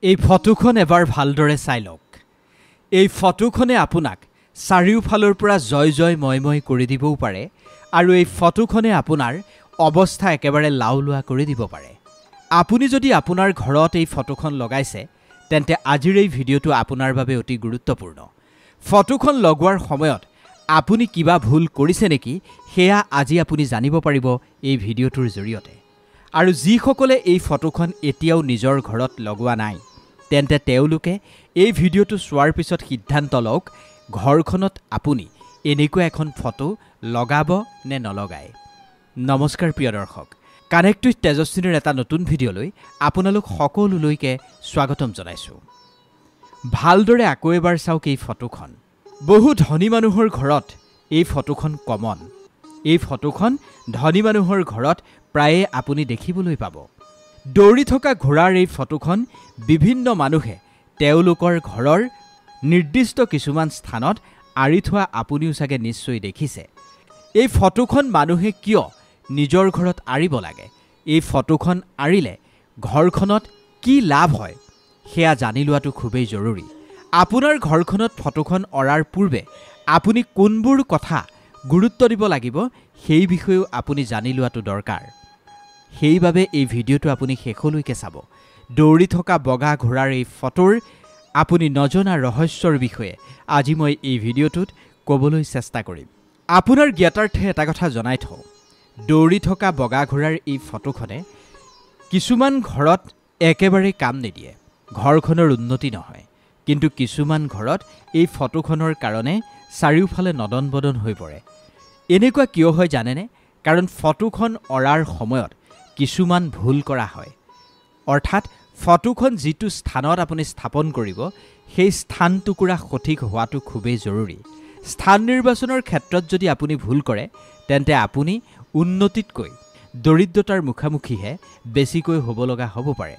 এই ফটোখন এবাৰ ভালদৰে চাই লওক। এই ফটোখনে আপোনাক চাৰিওফালৰ পৰা জয় জয় ময় ময় কৰি দিবও পাৰে আৰু এই ফটোখনে আপোনাৰ অৱস্থা একেবাৰে লাওলোৱা কৰি দিব পাৰে। আপুনি যদি আপোনাৰ ঘৰত এই ফটোখন লগাইছে তেন্তে আজিৰ এই ভিডিঅ'টো আপোনাৰ বাবে অতি গুৰুত্বপূৰ্ণ। ফটোখন লগোৱাৰ সময়ত আপুনি কিবা ভুল কৰিছে নেকি সেয়া আজি আপুনি জানিব পাৰিব এই ভিডিঅ'টোৰ জৰিয়তে। আৰু যিসকলে এই ফটোখন এতিয়াও নিজৰ ঘৰত লগোৱা নাই তেন্তে তেওঁলোকে এই ভিডিঅ'টো চোৱাৰ পিছত সিদ্ধান্ত লওক ঘৰখনত আপুনি এনেকুৱা এখন ফটো লগাব নে নলগায়। নমস্কাৰ প্ৰিয় দৰ্শক, কানেক্ট উইথ তেজস্বিনীৰ এটা নতুন ভিডিঅ'লৈ আপোনালোক সকলোলৈকে স্বাগতম জনাইছোঁ। ভালদৰে আকৌ এবাৰ চাওক এই ফটোখন। বহু ধনী মানুহৰ ঘৰত এই ফটোখন কমন। এই ফটোখন ধনী মানুহৰ ঘৰত প্ৰায়ে আপুনি দেখিবলৈ পাব। দৌৰি থকা ঘোঁৰাৰ এই ফটোখন বিভিন্ন মানুহে তেওঁলোকৰ ঘৰৰ নিৰ্দিষ্ট কিছুমান স্থানত আঁৰি থোৱা আপুনিও চাগে নিশ্চয় দেখিছে। এই ফটোখন মানুহে কিয় নিজৰ ঘৰত আঁৰিব লাগে, এই ফটোখন আঁৰিলে ঘৰখনত কি লাভ হয় সেয়া জানি লোৱাটো খুবেই জৰুৰী। আপোনাৰ ঘৰখনত ফটোখন অঁৰাৰ পূৰ্বে আপুনি কোনবোৰ কথা গুৰুত্ব দিব লাগিব সেই বিষয়েও আপুনি জানি লোৱাটো দৰকাৰ। সেইবাবে এই ভিডিঅ'টো আপুনি শেষলৈকে চাব। দৌৰি থকা বগা ঘোঁৰাৰ এই ফটোৰ আপুনি নজনা ৰহস্যৰ বিষয়ে আজি মই এই ভিডিঅ'টোত ক'বলৈ চেষ্টা কৰিম। আপোনাৰ জ্ঞাতাৰ্থে এটা কথা জনাই থওঁ, দৌৰি থকা বগা ঘোঁৰাৰ এই ফটোখনে কিছুমান ঘৰত একেবাৰে কাম নিদিয়ে, ঘৰখনৰ উন্নতি নহয়। কিন্তু কিছুমান ঘৰত এই ফটোখনৰ কাৰণে চাৰিওফালে নদন বদন হৈ পৰে। এনেকুৱা কিয় হয় জানেনে? কাৰণ ফটোখন অঁৰাৰ সময়ত কিছুমান ভুল কৰা হয়। অৰ্থাৎ ফটোখন যিটো স্থানত আপুনি স্থাপন কৰিব সেই স্থান টুকুৰা সঠিক হোৱাটো খুবেই জৰুৰী। স্থান নিৰ্বাচনৰ ক্ষেত্ৰত যদি আপুনি ভুল কৰে তেন্তে আপুনি উন্নতিতকৈ দৰিদ্ৰতাৰ মুখামুখিহে বেছিকৈ হ'ব লগা হ'ব পাৰে।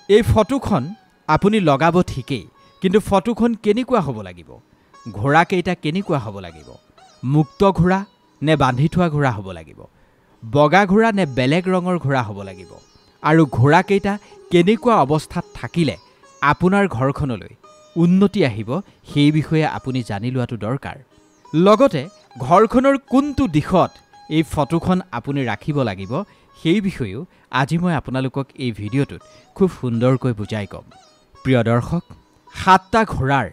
এই ফটোখন আপুনি লগাব ঠিকেই, কিন্তু ফটোখন কেনেকুৱা হ'ব লাগিব? ঘোঁৰাকেইটা কেনেকুৱা হ'ব লাগিব? মুক্ত ঘোঁৰা নে বান্ধি থোৱা ঘোঁৰা হ'ব লাগিব? বগা ঘোঁৰা নে বেলেগ ৰঙৰ ঘোঁৰা হ'ব লাগিব? আৰু ঘোঁৰাকেইটা কেনেকুৱা অৱস্থাত থাকিলে আপোনাৰ ঘৰখনলৈ উন্নতি আহিব সেই বিষয়ে আপুনি জানি লোৱাটো দৰকাৰ। লগতে ঘৰখনৰ কোনটো দিশত এই ফটোখন আপুনি ৰাখিব লাগিব সেই বিষয়েও আজি মই আপোনালোকক এই ভিডিঅ'টোত খুব সুন্দৰকৈ বুজাই ক'ম। প্ৰিয় দৰ্শক, 7টা ঘোঁৰাৰ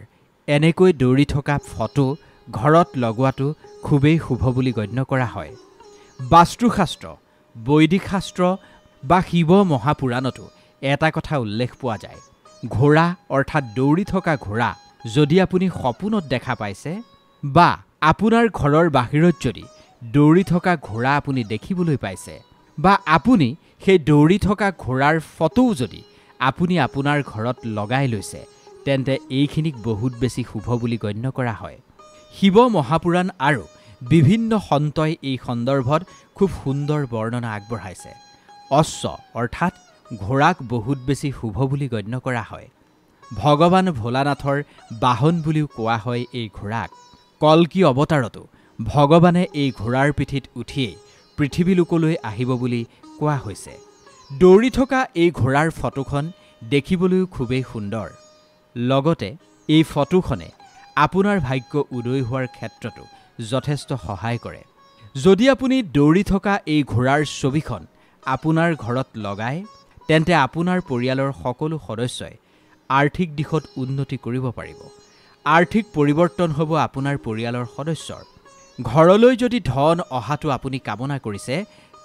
এনেকৈ দৌৰি থকা ফটো ঘৰত লগোৱাটো খুবেই শুভ বুলি গণ্য কৰা হয়। বাস্তুশাস্ত্ৰ, বৈদিক শাস্ত্ৰ বা শিৱ মহাপুৰাণতো এটা কথা উল্লেখ পোৱা যায়, ঘোঁৰা অৰ্থাৎ দৌৰি থকা ঘোঁৰা যদি আপুনি সপোনত দেখা পাইছে বা আপোনাৰ ঘৰৰ বাহিৰত যদি দৌৰি থকা ঘোঁৰা আপুনি দেখিবলৈ পাইছে বা আপুনি সেই দৌৰি থকা ঘোঁৰাৰ ফটোও যদি আপুনি আপোনাৰ ঘৰত লগাই লৈছে তেন্তে এইখিনিক বহুত বেছি শুভ বুলি গণ্য কৰা হয়। শিৱ মহাপুৰাণ আৰু বিভিন্ন সন্তই এই সন্দৰ্ভত খুব সুন্দৰ বৰ্ণনা আগবঢ়াইছে। অশ্ব অৰ্থাৎ ঘোঁৰাক বহুত বেছি শুভ বুলি গণ্য কৰা হয়। ভগৱান ভোলানাথৰ বাহন বুলিও কোৱা হয় এই ঘোঁৰাক। কল্কি অৱতাৰতো ভগৱানে এই ঘোঁৰাৰ পিঠিত উঠিয়েই পৃথিৱীলোকলৈ আহিব বুলি কোৱা হৈছে। দৌৰি থকা এই ঘোঁৰাৰ ফটোখন দেখিবলৈও খুবেই সুন্দৰ। লগতে এই ফটোখনে আপোনাৰ ভাগ্য উদয় হোৱাৰ ক্ষেত্ৰতো যথেষ্ট সহায় কৰে। যদি আপুনি দৌৰি থকা এই ঘোঁৰাৰ ছবিখন আপোনাৰ ঘৰত লগায় তেন্তে আপোনাৰ পৰিয়ালৰ সকলো সদস্যই আৰ্থিক দিশত উন্নতি কৰিব পাৰিব। আৰ্থিক পৰিৱৰ্তন হ'ব আপোনাৰ পৰিয়ালৰ সদস্যৰ। ঘৰলৈ যদি ধন অহাটো আপুনি কামনা কৰিছে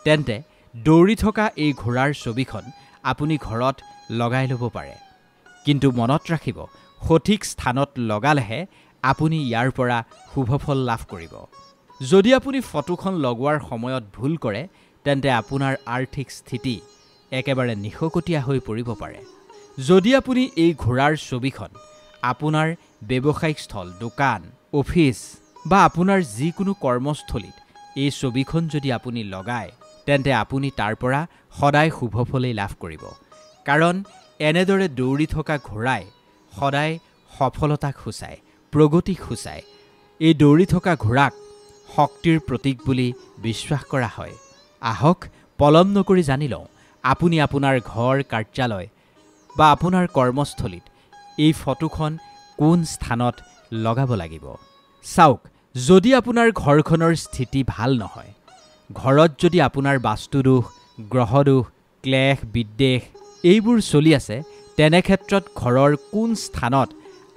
তেন্তে দৌৰি থকা এই ঘোঁৰাৰ ছবিখন আপুনি ঘৰত লগাই ল'ব পাৰে। কিন্তু মনত ৰাখিব, সঠিক স্থানত লগালেহে আপুনি ইয়াৰ পৰা শুভফল লাভ কৰিব। যদি আপুনি ফটোখন লগোৱাৰ সময়ত ভুল কৰে তেন্তে আপোনাৰ আৰ্থিক স্থিতি একেবাৰে নিশকটীয়া হৈ পৰিব পাৰে। যদি আপুনি এই ঘোঁৰাৰ ছবিখন আপোনাৰ ব্যৱসায়িক স্থল, দোকান, অফিচ বা আপোনাৰ যিকোনো কৰ্মস্থলীত এই ছবিখন যদি আপুনি লগায় তেন্তে আপুনি তাৰ পৰা সদায় শুভফলেই লাভ কৰিব। কাৰণ এনেদৰে দৌৰি থকা ঘোঁৰাই সদায় সফলতাক সূচায়, প্ৰগতিক সূচায়। এই দৌৰি থকা ঘোঁৰাক শক্তিৰ প্ৰতীক বুলি বিশ্বাস কৰা হয়। আহক পলম নকৰি জানি লওঁ আপুনি আপোনাৰ ঘৰ, কাৰ্যালয় বা আপোনাৰ কৰ্মস্থলীত এই ফটোখন কোন স্থানত লগাব লাগিব চাওক যদি আপোনাৰ ঘৰখনৰ স্থিতি ভাল নহয় ঘৰত যদি আপোনাৰ বাস্তুদোষ গ্ৰহদোষ ক্লেশ বিদ্বেষ এইবোৰ চলি আছে তেনে ক্ষেত্ৰত ঘৰৰ কোন স্থানত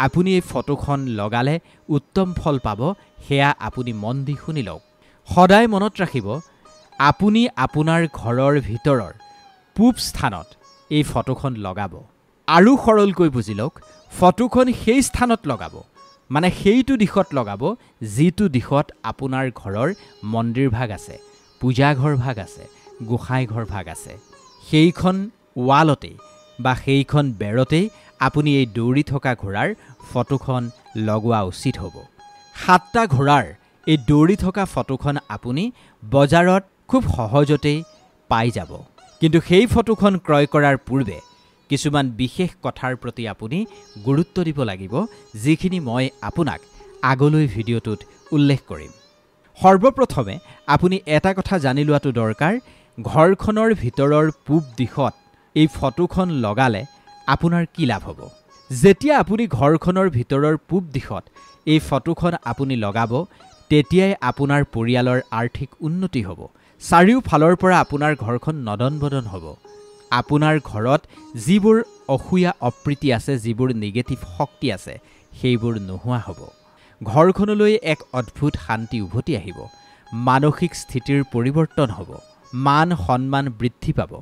আপুনি এই ফটোখন লগালে উত্তম ফল পাব হেয়া আপুনি মন দি শুনি লওক সদায় মনত ৰাখিব আপুনি আপোনাৰ ঘৰৰ ভিতৰৰ পূব স্থানত এই ফটোখন লগাব আৰু সৰলকৈ বুজি লওক ফটোখন সেই স্থানত লগাব মানে সেইটো দিশত লগাব যিটো দিশত আপোনাৰ ঘৰৰ মন্দিৰ ভাগ আছে পূজা ঘৰ ভাগ আছে গোসাঁই ঘৰ ভাগ আছে সেইখন ৱালতে বা সেইখন বেৰতে আপুনি এই দৌৰি থকা ঘোঁৰাৰ ফটোখন লগোৱা উচিত হ'ব 7টা ঘোঁৰাৰ এই দৌৰি থকা ফটোখন আপুনি বজাৰত খুব সহজতে পাই যাব কিন্তু সেই ফটোখন ক্ৰয় কৰাৰ পূৰ্বে কিছুমান বিশেষ কথাৰ প্ৰতি আপুনি গুৰুত্ব দিব লাগিব যিখিনি মই আপোনাক আগলৈ ভিডিঅ'টোত উল্লেখ কৰিম সৰ্বপ্ৰথমে আপুনি এটা কথা জানি লোৱাটো দৰকাৰ ঘৰখনৰ ভিতৰৰ পূব দিশত এই ফটোখন লগালে আপোনাৰ কি লাভ হ'ব যেতিয়া আপুনি ঘৰখনৰ ভিতৰৰ পূব দিশত এই ফটোখন আপুনি লগাব তেতিয়াই আপোনাৰ পৰিয়ালৰ আৰ্থিক উন্নতি হ'ব চাৰিওফালৰ পৰা আপোনাৰ ঘৰখন নদন-বদন হ'ব আপোনাৰ ঘৰত যিবোৰ অসূয়া অপ্ৰীতি আছে যিবোৰ নিগেটিভ শক্তি আছে সেইবোৰ নোহোৱা হ'ব ঘৰখনলৈ এক অদ্ভুত শান্তি উভতি আহিব মানসিক স্থিতিৰ পৰিৱৰ্তন হ'ব মান সন্মান বৃদ্ধি পাব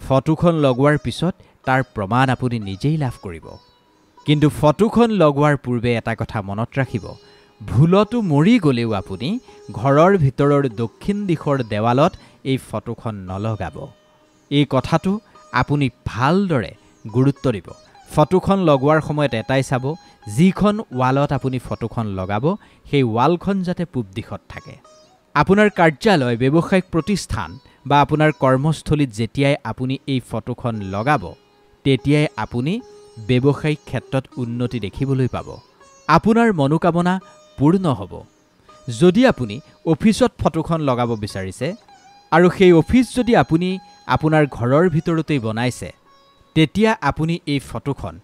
ফটোখন লগোৱাৰ পিছত তাৰ প্ৰমাণ আপুনি নিজেই লাভ কৰিব কিন্তু ফটোখন লগোৱাৰ পূৰ্বে এটা কথা মনত ৰাখিব ভুলতো মৰি গলেও আপুনি ঘৰৰ ভিতৰৰ দক্ষিণ দিশৰ দেৱালত এই ফটোখন নলগাব এই কথাটো আপুনি ভালদৰে গুৰুত্ব দিব ফটোখন লগোৱাৰ সময়ত এটাই চাব যিখন ৱালত আপুনি ফটোখন লগাব সেই ৱালখন যাতে পূব দিশত থাকে আপোনাৰ কাৰ্যালয় ব্যৱসায়িক প্ৰতিষ্ঠান বা আপোনাৰ কৰ্মস্থলীত যেতিয়াই আপুনি এই ফটোখন লগাব তেতিয়াই আপুনি ব্যৱসায়িক ক্ষেত্ৰত উন্নতি দেখিবলৈ পাব আপোনাৰ মনোকামনা পূৰ্ণ হ'ব যদি আপুনি অফিচত ফটোখন লগাব বিচাৰিছে আৰু সেই অফিচ যদি আপুনি আপোনাৰ ঘৰৰ ভিতৰতেই বনাইছে তেতিয়া আপুনি এই ফটোখন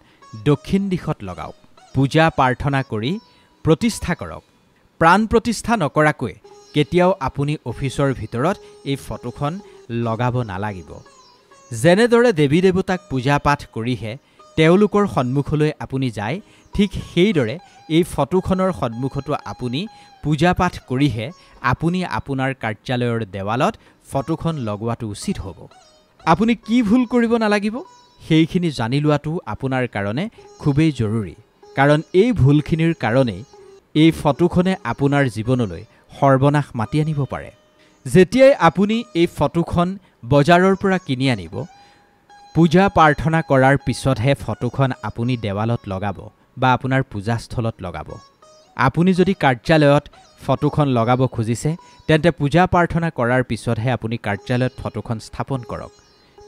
দক্ষিণ দিশত লগাওক পূজা প্ৰাৰ্থনা কৰি প্ৰতিষ্ঠা কৰক প্ৰাণ প্ৰতিষ্ঠা নকৰাকৈ কেতিয়াও আপুনি অফিচৰ ভিতৰত এই ফটোখন লগাব নালাগিব যেনেদৰে দেৱী দেৱতাক পূজা পাঠ কৰিহে তেওঁলোকৰ সন্মুখলৈ আপুনি যায় ঠিক সেইদৰে এই ফটোখনৰ সন্মুখতো আপুনি পূজা পাঠ কৰিহে আপুনি আপোনাৰ কাৰ্যালয়ৰ দেৱালত ফটোখন লগোৱাটো উচিত হ'ব আপুনি কি ভুল কৰিব নালাগিব সেইখিনি জানি লোৱাটো আপোনাৰ কাৰণে খুবেই জৰুৰী কাৰণ এই ভুলখিনিৰ কাৰণে এই ফটোখনে আপোনাৰ জীৱনলৈ সৰ্বনাশ মাতি আনিব পাৰে যেতিয়াই আপুনি এই ফটোখন বজাৰৰ পৰা কিনি আনিব পূজা প্ৰাৰ্থনা কৰাৰ পিছতহে ফটোখন আপুনি দেৱালত লগাব বা আপোনাৰ পূজাস্থলত লগাব আপুনি যদি কাৰ্যালয়ত ফটোখন লগাব খুজিছে তেন্তে পূজা প্ৰাৰ্থনা কৰাৰ পিছতহে আপুনি কাৰ্যালয়ত ফটোখন স্থাপন কৰক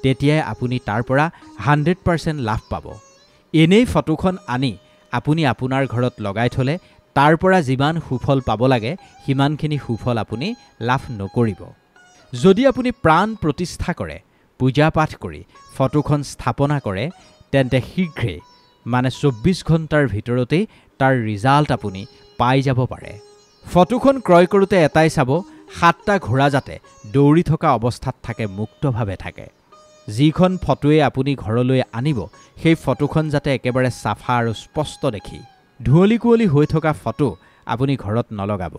তেতিয়াই আপুনি তাৰ পৰা 100% লাভ পাব এনেই ফটোখন আনি আপুনি আপোনাৰ ঘৰত লগাই থলে তাৰ পৰা যিমান সুফল পাব লাগে সিমানখিনি সুফল আপুনি লাভ নকৰিব যদি আপুনি প্ৰাণ প্ৰতিষ্ঠা কৰে পূজা পাঠ কৰি ফটোখন স্থাপনা কৰে তেন্তে শীঘ্ৰে মানে 24 ঘণ্টাৰ ভিতৰতে তাৰ ৰিজাল্ট আপুনি পাই যাব পাৰে ফটোখন ক্ৰয় কৰোঁতে এটাই চাব 7টা ঘোঁৰা যাতে দৌৰি থকা অৱস্থাত থাকে মুক্তভাৱে থাকে যিখন ফটোৱে আপুনি ঘৰলৈ আনিব সেই ফটোখন যাতে একেবাৰে সাফা আৰু স্পষ্ট দেখি ধুৱলি কুৱলি হৈ থকা ফটো আপুনি ঘৰত নলগাব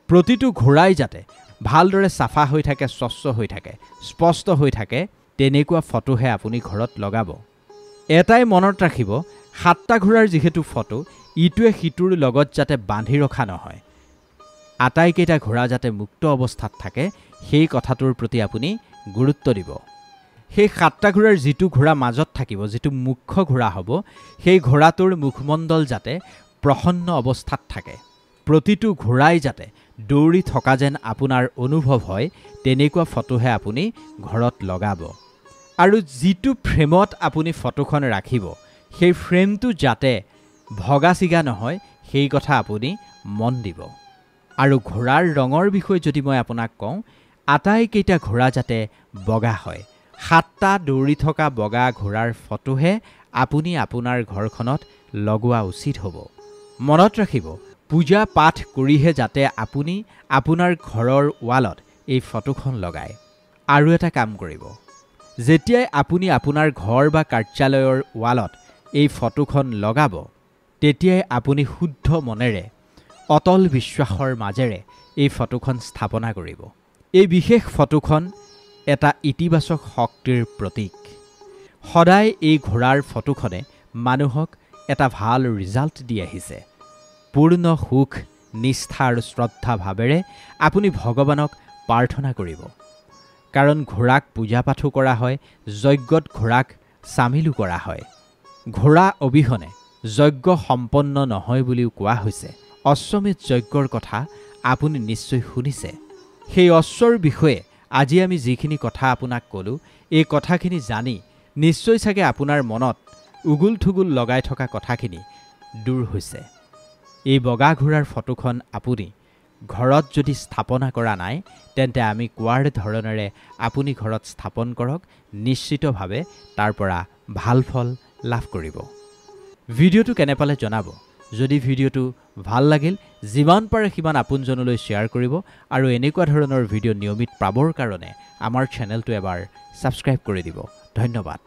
প্ৰতিটো ঘোঁৰাই যাতে ভালদৰে সাফা হৈ থাকে স্বচ্ছ হৈ থাকে স্পষ্ট হৈ থাকে তেনেকুৱা ফটোহে আপুনি ঘৰত লগাব এটাই মনত ৰাখিব 7টা ঘোঁৰাৰ যিহেতু ফটো ইটোৱে সিটোৰ লগত যাতে বান্ধি ৰখা নহয় আটাইকেইটা ঘোঁৰা যাতে মুক্ত অৱস্থাত থাকে সেই কথাটোৰ প্ৰতি আপুনি গুৰুত্ব দিব সেই 7টা ঘোঁৰাৰ যিটো ঘোঁৰা মাজত থাকিব যিটো মুখ্য ঘোঁৰা হ'ব সেই ঘোঁৰাটোৰ মুখমণ্ডল যাতে প্ৰসন্ন অৱস্থাত থাকে প্ৰতিটো ঘোঁৰাই যাতে দৌৰি থকা যেন আপোনাৰ অনুভৱ হয় তেনেকুৱা ফটোহে আপুনি ঘৰত লগাব আৰু যিটো ফ্ৰেমত আপুনি ফটোখন ৰাখিব সেই ফ্ৰেমটো যাতে ভগা চিগা নহয় সেই কথা আপুনি মন দিব আৰু ঘোঁৰাৰ ৰঙৰ বিষয়ে যদি মই আপোনাক কওঁ আটাইকেইটা ঘোঁৰা যাতে বগা হয় 7টা দৌৰি থকা বগা ঘোঁৰাৰ ফটোহে আপুনি আপোনাৰ ঘৰখনত লগোৱা উচিত হ'ব। মনত ৰাখিব, পূজা পাঠ কৰিহে যাতে আপুনি আপোনাৰ ঘৰৰ ৱালত এই ফটোখন লগায়। আৰু এটা কাম কৰিব, যেতিয়াই আপুনি আপোনাৰ ঘৰ বা কাৰ্যালয়ৰ ৱালত এই ফটোখন লগাব, তেতিয়াই আপুনি শুদ্ধ মনেৰে অটল বিশ্বাসৰ মাজেৰে এই ফটোখন স্থাপনা কৰিব। এই বিশেষ ফটোখন এটা ইতিবাচক শক্তিৰ প্ৰতীক। সদায় এই ঘোঁৰাৰ ফটোখনে মানুহক এটা ভাল ৰিজাল্ট দি আহিছে। পূৰ্ণ সুখ, নিষ্ঠা আৰু শ্ৰদ্ধা ভাৱেৰে আপুনি ভগৱানক প্ৰাৰ্থনা কৰিব। কাৰণ ঘোঁৰাক পূজা পাঠো কৰা হয়, যজ্ঞত ঘোঁৰাক চামিলো কৰা হয়। ঘোঁৰা অবিহনে যজ্ঞ সম্পন্ন নহয় বুলিও কোৱা হৈছে। অশ্বমেধ যজ্ঞৰ কথা আপুনি নিশ্চয় শুনিছে। সেই অশ্বৰ বিষয়ে আজি আমি যিখিনি কথা আপোনাক ক'লোঁ, এই কথাখিনি জানি নিশ্চয় চাগে আপোনাৰ মনত উগুল থুগুল লগাই থকা কথাখিনি দূৰ হৈছে। এই বগা ঘোঁৰাৰ ফটোখন আপুনি ঘৰত যদি স্থাপনা কৰা নাই, তেন্তে আমি কোৱাৰ ধৰণেৰে আপুনি ঘৰত স্থাপন কৰক। নিশ্চিতভাৱে তাৰ পৰা ভাল ফল লাভ কৰিব। ভিডিঅ'টো কেনে পালে জনাব। যদি ভিডিঅ'টো ভাল লাগিল, যিমান পাৰে সিমান আপোনজনলৈ শ্বেয়াৰ কৰিব আৰু এনেকুৱা ধৰণৰ ভিডিঅ' নিয়মিত পাবৰ কাৰণে আমাৰ চেনেলটো এবাৰ ছাবস্ক্ৰাইব কৰি দিব। ধন্যবাদ।